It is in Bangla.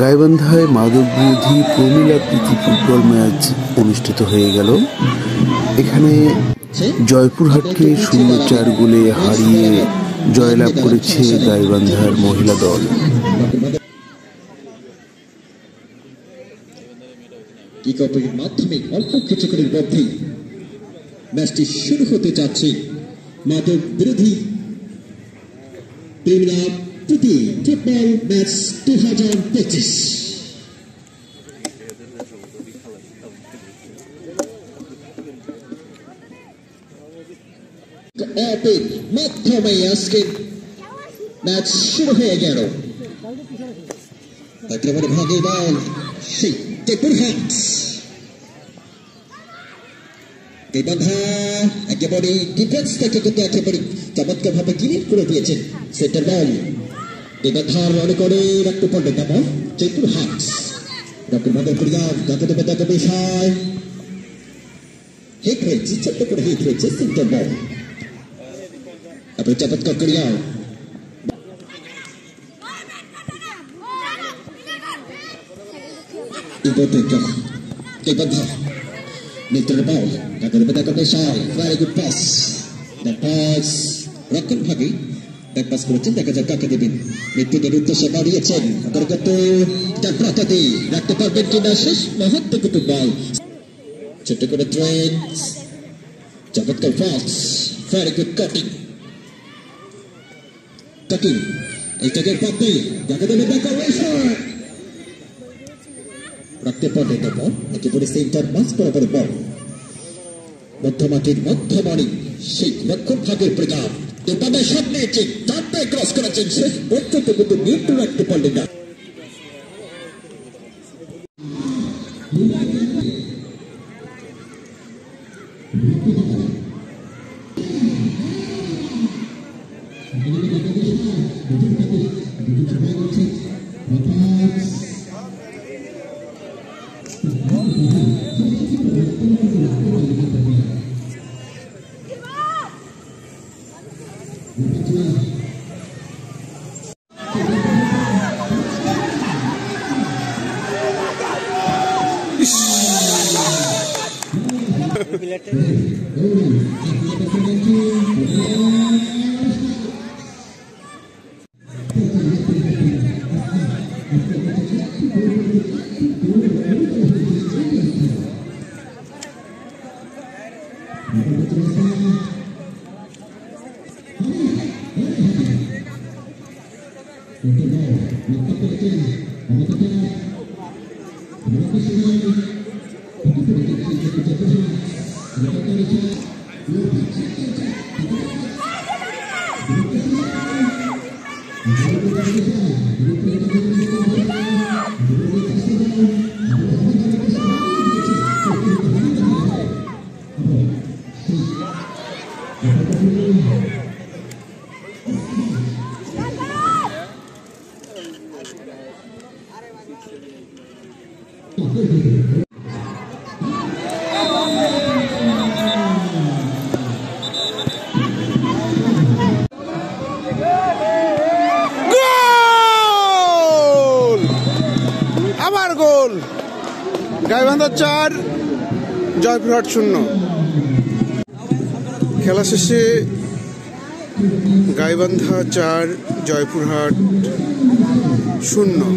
গাইবান্ধায় মাদক বিরোধী প্রমিলা প্রীতি ফুটবল ম্যাচ অনুষ্ঠিত হয়ে গেল। এখানে জয়পুরহাটকে 0-4 গোলে হারিয়ে জয়লাভ করেছে গাইবান্ধার মহিলা দল। কিকঅফের মাধ্যমে অল্প কিছুক্ষণের মধ্যেই ম্যাচটি শুরু হতে যাচ্ছে। মাদক বিরোধী প্রমিলা প্রীতি ফুটবল ম্যাচ 2025। কিকঅফের মাধ্যমে আজকে ম্যাচ শুরু হয়ে গেল। একেবারে ভাগে বল সেই জয়পুরহাট। গাইবান্ধা একেবারে ডিফেন্স থেকে কিন্তু একেবারে চমৎকার ভাবে ক্লিয়ার করে দিয়েছেন সেন্টার বল। গাইবান্ধার মনে করে রাখতে পারবে না বল জয়পুরহাট। ডক্টর ভাগের প্রিয়াম যাকে দেবে তাকে বিষয় হিট হয়েছে, ছোট্ট করে হিট হয়েছে সেন্টার বল। তারপরে চমৎকার ক্রিয়া Gaibandha neutral ball, tackle the back of the side, very good pass. That pass, Rakun Bhagi, that pass করেছেন, দেখা যাক কাকে দেবেন। মৃত্যুদের উদ্দেশ্যে বাড়িয়েছেন অন্তর্গত জাফরাতাদি, রাখতে পারবেন কিনা শেষ মুহূর্তে কিন্তু বল ছোট করে ট্রেন, চমৎকার পাস, very good cutting, এই জায়গায় পাবে যাকে দেবে ডেকোরেশন রাখতে পারবে না বল। একেবারে সেন্টার মাস বরাবর বল মধ্যমাঠের মধ্যমানি সেই রক্ষণ ভাগের প্রকার এভাবে সামনে চারটে ক্রস করেছেন, শেষ পর্যন্ত কিন্তু নিউট্রাল রাখতে পারলেন না। আবার গোল, গাইবান্ধা 4 জয়পুরহাট 0। খেলা শেষে গাইবান্ধা 4 জয়পুরহাট 0।